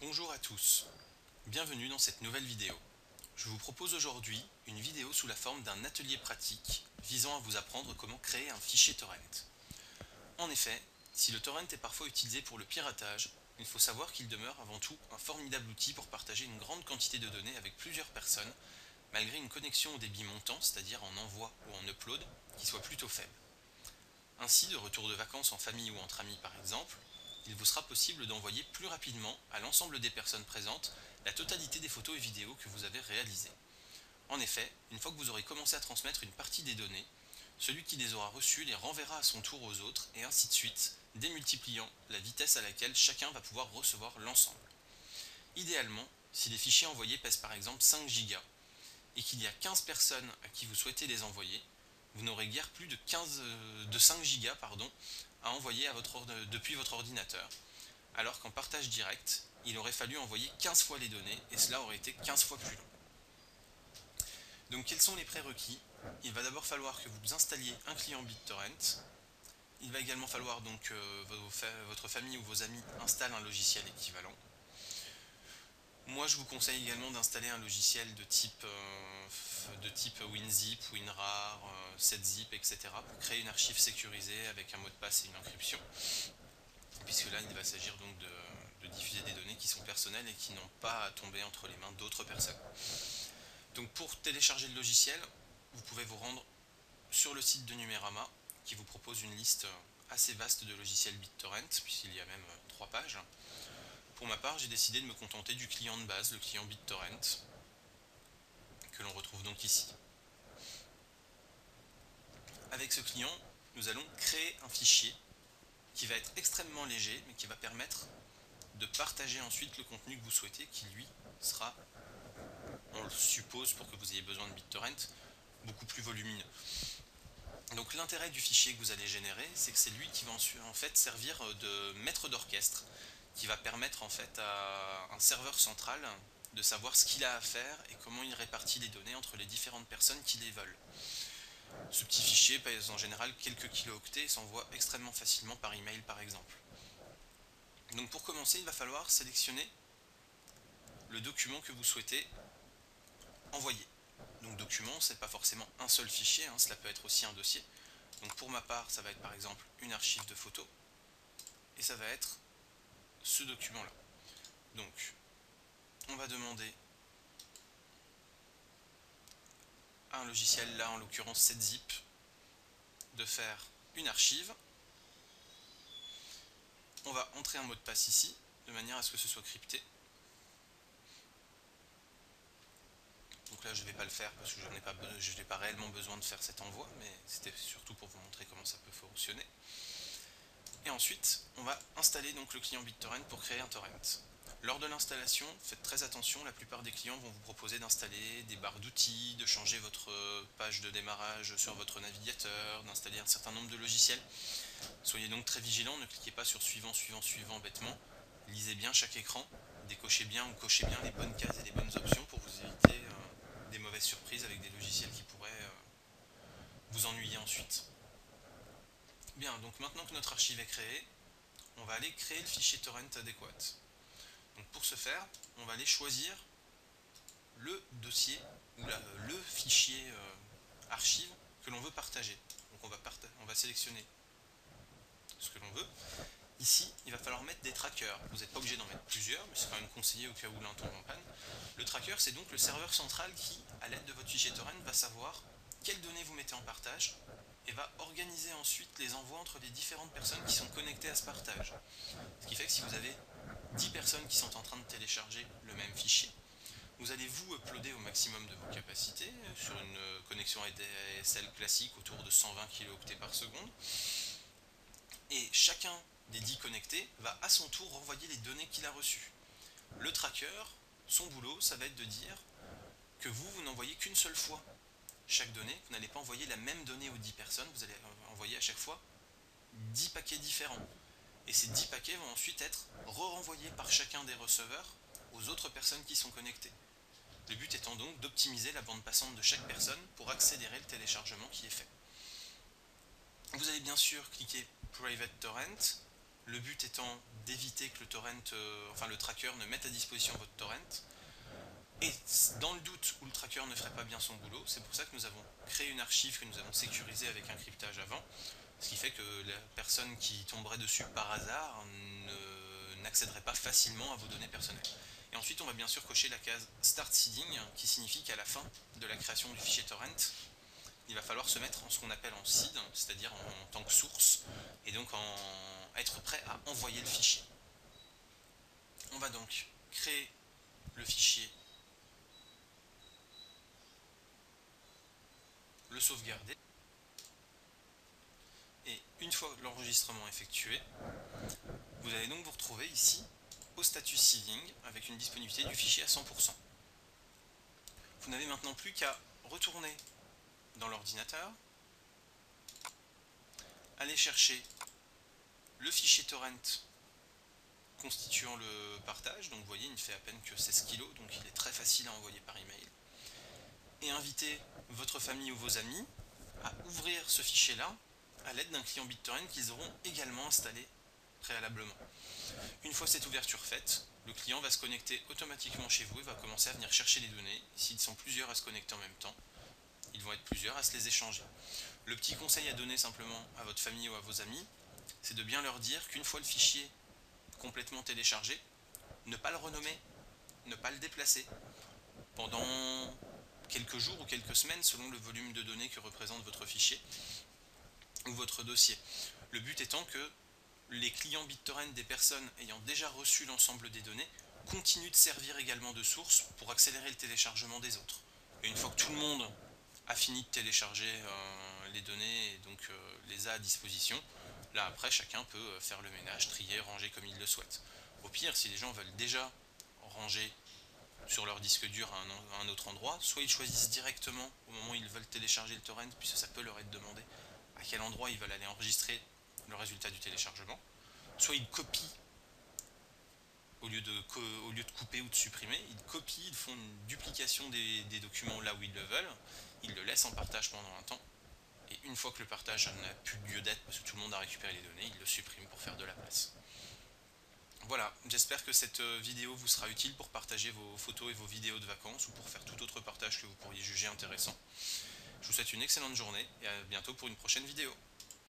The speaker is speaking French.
Bonjour à tous, bienvenue dans cette nouvelle vidéo. Je vous propose aujourd'hui une vidéo sous la forme d'un atelier pratique visant à vous apprendre comment créer un fichier torrent. En effet, si le torrent est parfois utilisé pour le piratage, il faut savoir qu'il demeure avant tout un formidable outil pour partager une grande quantité de données avec plusieurs personnes, malgré une connexion au débit montant, c'est-à-dire en envoi ou en upload, qui soit plutôt faible. Ainsi, de retour de vacances en famille ou entre amis par exemple, il vous sera possible d'envoyer plus rapidement à l'ensemble des personnes présentes la totalité des photos et vidéos que vous avez réalisées. En effet, une fois que vous aurez commencé à transmettre une partie des données, celui qui les aura reçues les renverra à son tour aux autres et ainsi de suite, démultipliant la vitesse à laquelle chacun va pouvoir recevoir l'ensemble. Idéalement, si les fichiers envoyés pèsent par exemple 5 Go et qu'il y a 15 personnes à qui vous souhaitez les envoyer, vous n'aurez guère plus de 5 Go à envoyer depuis votre ordinateur, alors qu'en partage direct, il aurait fallu envoyer 15 fois les données et cela aurait été 15 fois plus long. Donc quels sont les prérequis? Il va d'abord falloir que vous installiez un client BitTorrent. Il va également falloir donc que votre famille ou vos amis installent un logiciel équivalent. Moi, je vous conseille également d'installer un logiciel de type WinZip, WinRAR, 7zip, etc. pour créer une archive sécurisée avec un mot de passe et une encryption, puisque là, il va s'agir donc de diffuser des données qui sont personnelles et qui n'ont pas à tomber entre les mains d'autres personnes. Donc pour télécharger le logiciel, vous pouvez vous rendre sur le site de Numérama, qui vous propose une liste assez vaste de logiciels BitTorrent, puisqu'il y a même 3 pages. Pour ma part, j'ai décidé de me contenter du client de base, le client BitTorrent, que l'on retrouve donc ici. Avec ce client, nous allons créer un fichier qui va être extrêmement léger, mais qui va permettre de partager ensuite le contenu que vous souhaitez, qui lui sera, on le suppose pour que vous ayez besoin de BitTorrent, beaucoup plus volumineux. Donc l'intérêt du fichier que vous allez générer, c'est que c'est lui qui va en fait servir de maître d'orchestre, qui va permettre en fait à un serveur central de savoir ce qu'il a à faire et comment il répartit les données entre les différentes personnes qui les veulent. Ce petit fichier pèse en général quelques kilooctets et s'envoie extrêmement facilement par email par exemple. Donc pour commencer, il va falloir sélectionner le document que vous souhaitez envoyer. Donc document, c'est pas forcément un seul fichier, cela peut être aussi un dossier. Donc pour ma part, ça va être par exemple une archive de photos et ça va être ce document là. Donc on va demander à un logiciel là, en l'occurrence 7zip, de faire une archive. On va entrer un mot de passe ici, de manière à ce que ce soit crypté. Donc là je ne vais pas le faire parce que je n'ai pas réellement besoin de faire cet envoi, mais c'était surtout pour vous montrer comment ça peut fonctionner. Et ensuite, on va installer donc le client BitTorrent pour créer un torrent. Lors de l'installation, faites très attention, la plupart des clients vont vous proposer d'installer des barres d'outils, de changer votre page de démarrage sur votre navigateur, d'installer un certain nombre de logiciels. Soyez donc très vigilants, ne cliquez pas sur suivant, suivant, suivant bêtement. Lisez bien chaque écran, décochez bien ou cochez bien les bonnes cases et les bonnes options pour vous éviter des mauvaises surprises avec des logiciels qui pourraient vous ennuyer ensuite. Bien, donc maintenant que notre archive est créée, on va aller créer le fichier torrent adéquat. Donc pour ce faire, on va aller choisir le dossier ou le fichier archive que l'on veut partager. Donc on va sélectionner ce que l'on veut. Ici, il va falloir mettre des trackers. Vous n'êtes pas obligé d'en mettre plusieurs, mais c'est quand même conseillé au cas où l'un tombe en panne. Le tracker, c'est donc le serveur central qui, à l'aide de votre fichier torrent, va savoir quelles données vous mettez en partage et va organiser ensuite les envois entre les différentes personnes qui sont connectées à ce partage. Ce qui fait que si vous avez 10 personnes qui sont en train de télécharger le même fichier, vous allez vous uploader au maximum de vos capacités sur une connexion ADSL classique autour de 120 kO par seconde. Et chacun des 10 connectés va à son tour renvoyer les données qu'il a reçues. Le tracker, son boulot, ça va être de dire que vous n'envoyez qu'une seule fois chaque donnée, vous n'allez pas envoyer la même donnée aux 10 personnes, vous allez envoyer à chaque fois 10 paquets différents. Et ces 10 paquets vont ensuite être re-renvoyés par chacun des receveurs aux autres personnes qui sont connectées. Le but étant donc d'optimiser la bande passante de chaque personne pour accélérer le téléchargement qui est fait. Vous allez bien sûr cliquer Private Torrent, le but étant d'éviter que le torrent, enfin le tracker ne mette à disposition votre torrent. Et dans le doute où le tracker ne ferait pas bien son boulot, c'est pour ça que nous avons créé une archive que nous avons sécurisée avec un cryptage avant, ce qui fait que la personne qui tomberait dessus par hasard n'accéderait pas facilement à vos données personnelles. Et ensuite, on va bien sûr cocher la case Start Seeding, qui signifie qu'à la fin de la création du fichier torrent, il va falloir se mettre en ce qu'on appelle en seed, c'est-à-dire en tant que source, et donc être prêt à envoyer le fichier. On va donc créer le fichier, le sauvegarder, et une fois l'enregistrement effectué, vous allez donc vous retrouver ici au statut seeding avec une disponibilité du fichier à 100%. Vous n'avez maintenant plus qu'à retourner dans l'ordinateur, aller chercher le fichier torrent constituant le partage, donc vous voyez il ne fait à peine que 16 kg, donc il est très facile à envoyer par email, et inviter votre famille ou vos amis à ouvrir ce fichier là à l'aide d'un client BitTorrent qu'ils auront également installé préalablement. Une fois cette ouverture faite, le client va se connecter automatiquement chez vous et va commencer à venir chercher les données. S'ils sont plusieurs à se connecter en même temps, ils vont être plusieurs à se les échanger. Le petit conseil à donner simplement à votre famille ou à vos amis, c'est de bien leur dire qu'une fois le fichier complètement téléchargé, ne pas le renommer, ne pas le déplacer. Pendant quelques jours ou quelques semaines, selon le volume de données que représente votre fichier ou votre dossier. Le but étant que les clients BitTorrent des personnes ayant déjà reçu l'ensemble des données continuent de servir également de source pour accélérer le téléchargement des autres. Et une fois que tout le monde a fini de télécharger les données et donc les a à disposition, là après chacun peut faire le ménage, trier, ranger comme il le souhaite. Au pire, si les gens veulent déjà ranger sur leur disque dur à un autre endroit, soit ils choisissent directement au moment où ils veulent télécharger le torrent, puisque ça peut leur être demandé à quel endroit ils veulent aller enregistrer le résultat du téléchargement, soit ils copient au lieu de couper ou de supprimer, ils copient, ils font une duplication des documents là où ils le veulent, ils le laissent en partage pendant un temps, et une fois que le partage n'a plus lieu d'être parce que tout le monde a récupéré les données, ils le suppriment pour faire de la place. Voilà, j'espère que cette vidéo vous sera utile pour partager vos photos et vos vidéos de vacances ou pour faire tout autre partage que vous pourriez juger intéressant. Je vous souhaite une excellente journée et à bientôt pour une prochaine vidéo.